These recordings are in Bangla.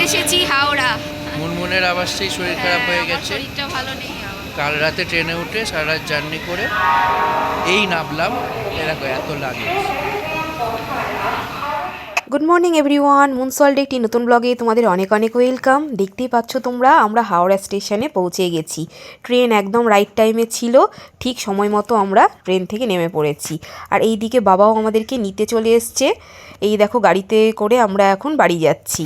এসেছি হাওড়া। মুনমুনের আবার সেই শরীর খারাপ হয়ে গেছে। শরীরটা ভালো নেই। কাল রাতে ট্রেনে উঠে সারা রাত জার্নি করে এই নামলাম। এরকম এত লাগে। গুড মর্নিং এভরিওয়ান, মুনসল্ট একটি নতুন ব্লগে তোমাদের অনেক অনেক ওয়েলকাম। দেখতেই পাচ্ছ তোমরা, আমরা হাওড়া স্টেশনে পৌঁছে গেছি। ট্রেন একদম রাইট টাইমে ছিল, ঠিক সময় মতো আমরা ট্রেন থেকে নেমে পড়েছি। আর এই দিকে বাবাও আমাদেরকে নিতে চলে এসছে। এই দেখো গাড়িতে করে আমরা এখন বাড়ি যাচ্ছি।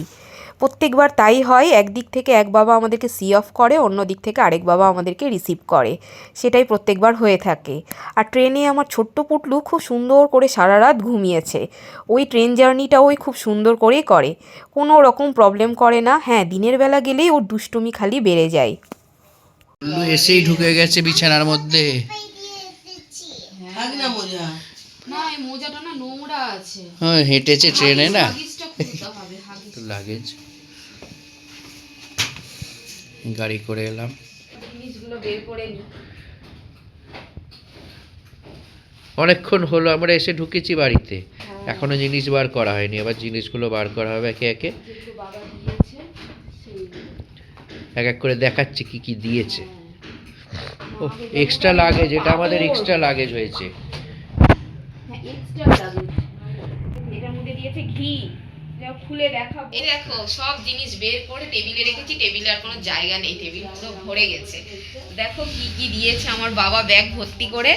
প্রত্যেকবার তাই হয়, একদিক থেকে এক বাবা আমাদেরকে সি অফ করে, অন্য দিক থেকে আরেক বাবা আমাদেরকে রিসিভ করে, সেটাই প্রত্যেকবার হয়ে থাকে। আর ট্রেনে আমার ছোট্ট পুটলু খুব সুন্দর করে সারা রাত ঘুমিয়েছে। ওই ট্রেন জার্নিটাও ওই খুব সুন্দর করেই করে, কোনো রকম প্রবলেম করে না। হ্যাঁ, দিনের বেলা গেলেই ওর দুষ্টুমি খালি বেড়ে যায়। এসেই ঢুকে গেছে বিছানার মধ্যে। মোজাটা না নোংরা আছে। হ্যাঁ, হেঁটেছে ট্রেনে না, হাগিসটা খুলতে হবে। লাগেজ গাড়ি করে এলাম। জিনিসগুলো বের করে নি। অনেকক্ষণ হলো আমরা এসে ঢুকেছি বাড়িতে, এখনো জিনিস বার করা হয়নি। আবার জিনিসগুলো বার করা হবে একে একে, এক এক করে দেখাচ্ছি কি কি দিয়েছে। ও এক্সট্রা লাগেজ, এটা আমাদের এক্সট্রা লাগেজ হয়েছে। এটার মধ্যে দিয়েছে ঘি, খুলে দেখাবো। এই দেখো সব জিনিস বের করে টেবিলে রেখেছি। টেবিলে আর কোনো জায়গা নেই, টেবিল পুরো ভরে গেছে। দেখো কি কি দিয়েছে আমার বাবা ব্যাগ ভর্তি করে।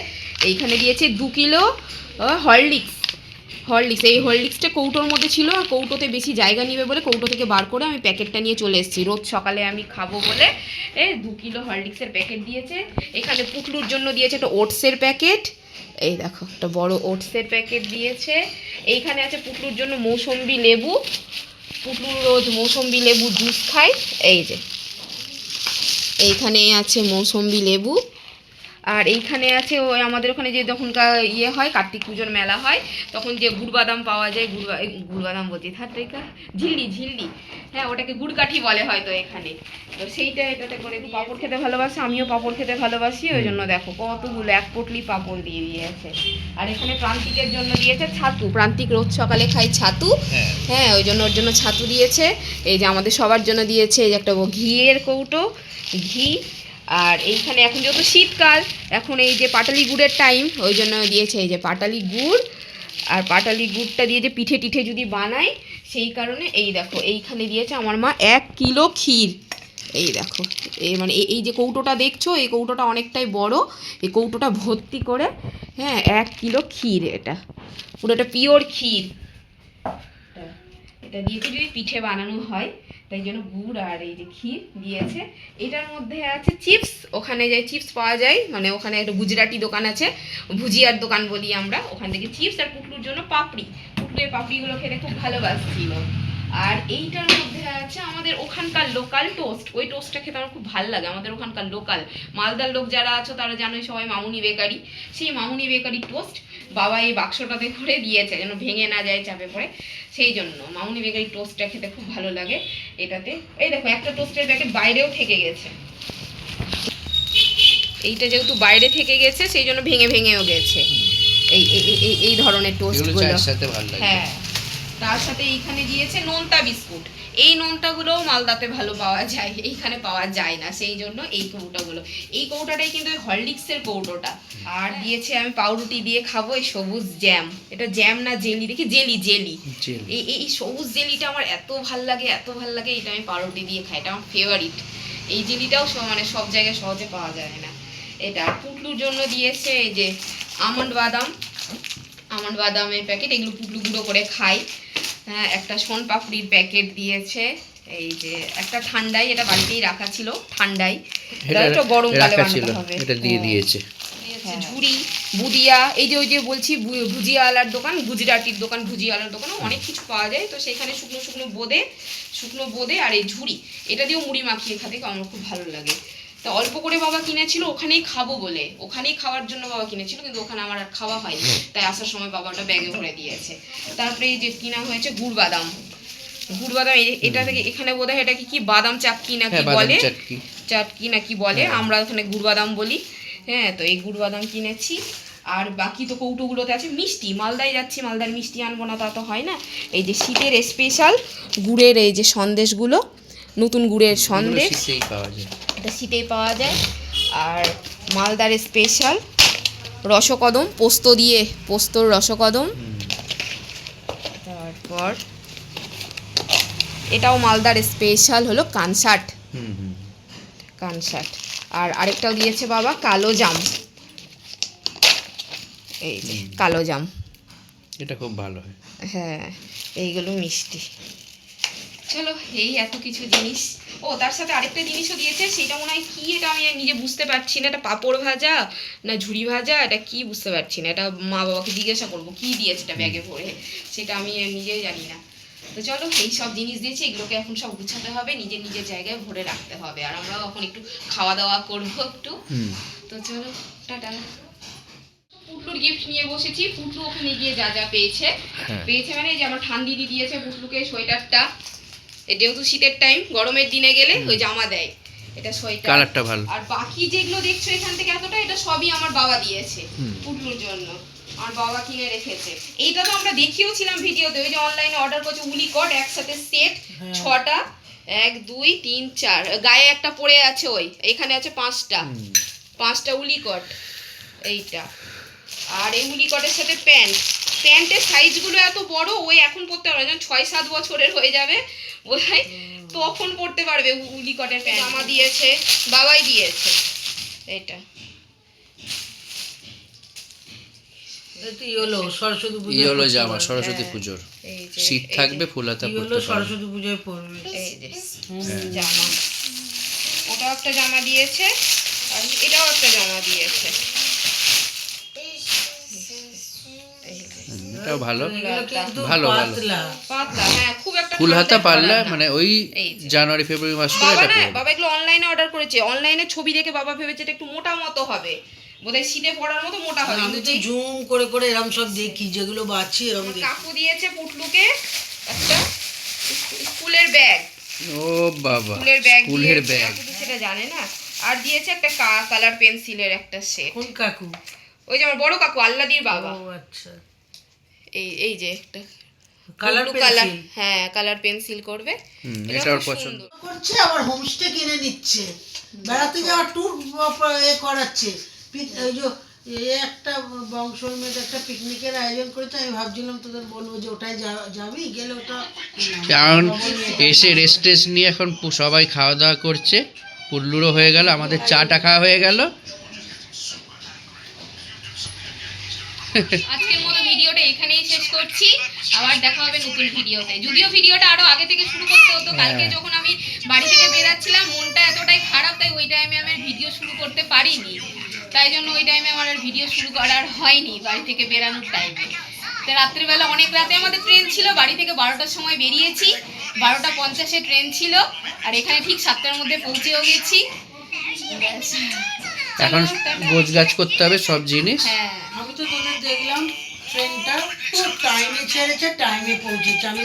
এইখানে দিয়েছে 2 কিলো হরলিক্স। এই হরলিক্সটা কৌটোর মধ্যে ছিল, আর কৌটোতে বেশি জায়গা নেবে বলে কৌটো থেকে বার করে আমি প্যাকেটটা নিয়ে চলে এসেছি। রোজ সকালে আমি খাবো বলে 2 কিলো হরলিক্সের প্যাকেট দিয়েছে। এখানে পুটলুর জন্য দিয়েছে একটা ওটসের প্যাকেট। এই দেখো একটা বড় ওটসের প্যাকেট দিয়েছে। এইখানে আছে পুটলুর জন্য মৌসম্বি লেবু। পুটলু রোজ মৌসম্বি লেবু জুস খায়। এই যে এইখানে আছে মৌসম্বি লেবু। আর এইখানে আছে ওই আমাদের ওখানে যে যখনকার ইয়ে হয়, কার্তিক পুজোর মেলা হয়, তখন যে গুড় বাদাম পাওয়া যায়, গুড় বাদাম বলছি, ঝিল্লি, হ্যাঁ ওটাকে গুড়কাঠি বলে হয়তো এখানে। তো সেইটা এটাতে করে পাঁপড় খেতে ভালোবাসে, আমিও পাঁপড় খেতে ভালোবাসি, ওই জন্য দেখো কতগুলো 1 পটলি পাঁপড় দিয়ে দিয়েছে। আর এখানে প্রান্তিকের জন্য দিয়েছে ছাতু। প্রান্তিক রোজ সকালে খাই ছাতু, হ্যাঁ ওই জন্য ওর জন্য ছাতু দিয়েছে। এই যে আমাদের সবার জন্য দিয়েছে এই যে একটা ঘিয়ের কৌটো, ঘি। আর এইখানে এখন যেহেতু শীতকাল, এখন এই যে পাটালি গুড়ের টাইম, ওই জন্য দিয়েছে এই যে পাটালি গুড়। আর পাটালি গুড়টা দিয়ে যে পিঠে টিঠে যদি বানাই, সেই কারণে এই দেখো এইখানে দিয়েছে আমার মা 1 কিলো ক্ষীর। এই দেখো এই মানে এই যে কৌটোটা দেখছো, এই কৌটোটা অনেকটাই বড়, এই কৌটোটা ভর্তি করে, হ্যাঁ 1 কিলো ক্ষীর। এটা পুরোটা পিওর ক্ষীর। এটা দিয়েছে যদি পিঠে বানানো হয়, তাই জন্য গুড় আর এই যে ক্ষীর দিয়েছে। এটার মধ্যে আছে চিপস। ওখানে যে চিপস পাওয়া যায়, মানে ওখানে একটা গুজরাটি দোকান আছে, ভুজিয়ার দোকান বলি আমরা, ওখান থেকে চিপস। আর পুটলুর জন্য পাপড়ি, পুটলুর পাপড়িগুলো খেতে খুব ভালোবাসছিল। আর এইটার মধ্যে আছে আমাদের ওখানকার লোকাল টোস্ট। ওই টোস্টটা খেতে আমার খুব ভালো লাগে। আমাদের ওখানকার লোকাল মালদার লোক যারা আছো তারা জানোই সবাই, মামুনি বেকারি। সেই মামুনি বেকারি টোস্ট বাবা এই বাক্সটাতে করে দিয়েছে যেন ভেঙে না যায় চাপে পড়ে, সেই জন্য মামুনি বেকারি টোস্টটা খেতে খুব ভালো লাগে এটাতে। এই দেখো একটা টোস্টের প্যাকেট বাইরেও থেকে গেছে। এইটা যেহেতু বাইরে থেকে গেছে সেই জন্য ভেঙেও গেছে। এই ধরনের টোস্টগুলো, হ্যাঁ। তার সাথে এইখানে দিয়েছে নোনতা বিস্কুট। এই নোনতাগুলোও মালদাতে ভালো পাওয়া যায়, এইখানে পাওয়া যায় না, সেই জন্য এই কৌটাগুলো। এই কৌটাটাই কিন্তু হরলিক্সের কৌটোটা। আর দিয়েছে আমি পাউরুটি দিয়ে খাবো এই সবুজ জ্যাম। এটা জ্যাম না জেলি, দেখি জেলি। এই সবুজ জেলিটা আমার এত ভাল লাগে, এটা আমি পাউরুটি দিয়ে খাই, এটা আমার ফেভারিট। এই জেলিটাও মানে সব জায়গায় সহজে পাওয়া যায় না। এটা পুটলুর জন্য দিয়েছে এই যে আমন্ড বাদামের প্যাকেট, এগুলো পুটলু গুঁড়ো করে খাই। হ্যাঁ একটা সোন পাপড়ির প্যাকেট দিয়েছে। এই যে একটা ঠান্ডাই, এটা বাড়িতেই রাখা ছিল, ঠান্ডাই, এটা একটু গরমকালে বানাতে হবে, এটা দিয়ে দিয়েছে। ঝুড়ি, বুদিয়া, এই যে ওই যে বলছি ভুজিয়াওয়ালার দোকান, গুজরাটির দোকান, ভুজিয়াওয়ালার দোকানও অনেক কিছু পাওয়া যায়। তো সেখানে শুকনো বোঁদে আর এই ঝুড়ি, এটা দিয়েও মুড়ি মাখিয়ে খেতে আমার খুব ভালো লাগে। তা অল্প করে বাবা কিনেছিল, ওখানেই খাবো বলে, ওখানেই খাওয়ার জন্য বাবা কিনেছিল, কিন্তু ওখানে আমার আর খাওয়া হয়নি, তাই আসার সময় বাবাটা ব্যাগে ভরে দিয়েছে। তারপরে এই যে কিনা হয়েছে গুড় বাদাম। এটা থেকে এখানে বোধহয় এটা কি বাদাম চাটকি নাকি বলে, চাটকি নাকি বলে, আমরা ওখানে গুড় বাদাম বলি। হ্যাঁ তো এই গুড় বাদাম কিনেছি। আর বাকি তো কৌটোগুলোতে আছে মিষ্টি। মালদায় যাচ্ছি, মালদার মিষ্টি আনবো না তা তো হয় না। এই যে শীতের স্পেশাল গুড়ের এই যে সন্দেশগুলো, নতুন গুড়ের সন্দেশ, শীতেই পাওয়া যায়। এটা শীতেই পাওয়া যায়। আর মালদার স্পেশাল রসকদম, পোস্ত দিয়ে, পোস্তর রসকদম। তারপর এটাও মালদার স্পেশাল হলো কানসাট, কানসাট। আর আরেকটাও দিয়েছে বাবা কালো জাম, এই যে কালো জাম, এটা খুব ভালো হয়। হ্যাঁ এইগুলো মিষ্টি। চলো এই এত কিছু জিনিস। ও তার সাথে আরেকটা জিনিসও দিয়েছে, সেটা মনে হয় কি, এটা আমি নিজে বুঝতে পারছি না, এটা পাঁপড় ভাজা না ঝুড়ি ভাজা, এটা কি বুঝতে পারছি না। এটা মা বাবাকে জিজ্ঞাসা করবো কি দিয়েছে এটা ব্যাগে ভরে, সেটা আমি নিজেই জানি না। তো চলো এই সব জিনিস দিয়েছি, এগুলোকে এখন সব গুছাতে হবে, নিজের নিজের জায়গায় ভরে রাখতে হবে। আর আমরাও এখন একটু খাওয়া দাওয়া করবো একটু। তো চলো টাটা। পুটলুর গিফট নিয়ে বসেছি। পুটলু ওখানে গিয়ে যা যা পেয়েছে, পেয়েছে মানে এই যে আমার ঠান্দিদি দিয়েছে পুটলুকে সোয়েটারটা। যেহেতু শীতের টাইম, গরমের দিনে গেলে ওই জামা দেয়, এটা সোয়েটার, কালারটা ভালো। আর বাকি যেগুলো দেখছো এখান থেকে এতটা, এটা সবই আমার বাবা দিয়েছে পুটলুর জন্য, আমার বাবা কিনে রেখেছে। এইটা তো আমরা দেখিয়েওছিলাম ভিডিওতে, ওই যে অনলাইনে অর্ডার করছে উলি কট একসাথে সেট 6টা, 1 2 3 4, গায়ে একটা পড়ে আছে, ওই এখানে আছে 5টা উলি কট এইটা। আর এই উলি কটের সাথে প্যান্ট, প্যান্টের সাইজগুলো এত বড়, ওই এখন পরতে পারবে না, 6-7 বছরের হয়ে যাবে বোধহয়, তখন পরতে পারবে উলি কটের প্যান্ট। জামা দিয়েছে, বাবাই দিয়েছে এটা। ইয়েলো জামা সরস্বতী পুজোর, শীত থাকবে ফুল হাতা পরতে পারবে। সরস্বতী পুজোয় পড়বে এই যে জামা, ওটাও একটা জামা দিয়েছে, আর এটাও একটা জামা দিয়েছে। এটাও ভালো, ভালো ভালো পাতলা, হ্যাঁ খুব একটা ফুল হাতা ঠান্ডায় পারলে পরা না। মানে ওই এই যে। জানুয়ারি ফেব্রুয়ারি মাস করে বাবা এটা না, পরবে। বাবা এগুলো অনলাইনে অর্ডার করেছে, অনলাইনে ছবি দেখে বাবা ভেবেছে এটা একটু মোটা মতো হবে, বোধহয় শীতে পরার মতো মোটা হবে, আমি কিন্তু তো জুম করে করে এরকম সব দেখি, যেগুলো বাচ্ছি এরকম আমার দেখি। কাকু দিয়েছে পুটলুকে একটা স্কুলের ব্যাগ, ও বাবা, স্কুলের ব্যাগ স্কুলের দিয়েছে, ব্যাগ। কাকু তো সেটা জানে না। আর দিয়েছে একটা কালার পেন্সিলের একটা সেট, কোন কাকু? ওই যে আমার বড় কাকু আল্লাদির বাবা। ও আচ্ছা, এই যে একটা কালার blue colour, পেন্সিল হ্যাঁ কালার পেন্সিল করবে, এটা ওর খুব পছন্দ। সুন্দর। করছে, আবার হোমস্টে কিনে নিচ্ছে, বেড়াতে যাওয়ার ট্যুর করাচ্ছে। ওই যে একটা বংশর মেয়েদের একটা পিকনিকের আয়োজন করেছে, আমি ভাবছিলাম তোদের বলবো যে ওটাই যাবি, গেলে ওটা কারণ এসে রেস্ট টেস্ট নিয়ে এখন সবাই খাওয়া দাওয়া করছে, পুল্লুরও হয়ে গেল, আমাদের চাটা খাওয়া হয়ে গেল। আজকের মতো ভিডিওটা এখানেই শেষ করছি, আবার দেখা হবে নতুন ভিডিওতে। যদিও ভিডিওটা আরো আগে থেকে শুরু করতে হতো, কালকে যখন আমি বাড়ি থেকে বেরাচ্ছিলাম মনটা এতটাই খারাপ, তাই ওই টাইমে আমি ভিডিও শুরু করতে পারিনি, তাই জন্য ওই টাইমে আমার আর ভিডিও শুরু করার হয়নি বাড়ি থেকে বেরানোর টাইমে। তো রাত্রিবেলা অনেক রাতে আমাদের ট্রেন ছিল, বাড়ি থেকে 12টার সময় বেরিয়েছি, 12:50-এ ট্রেন ছিল, আর এখানে ঠিক 7টার মধ্যে পৌঁছেও গেছি। এখন গোছগাছ করতে হবে সব জিনিস। হ্যাঁ আমি তো তোদের দেখলাম ট্রেনটা পুরো টাইমে ছেড়েছে, টাইমে পৌঁছেছে। আমি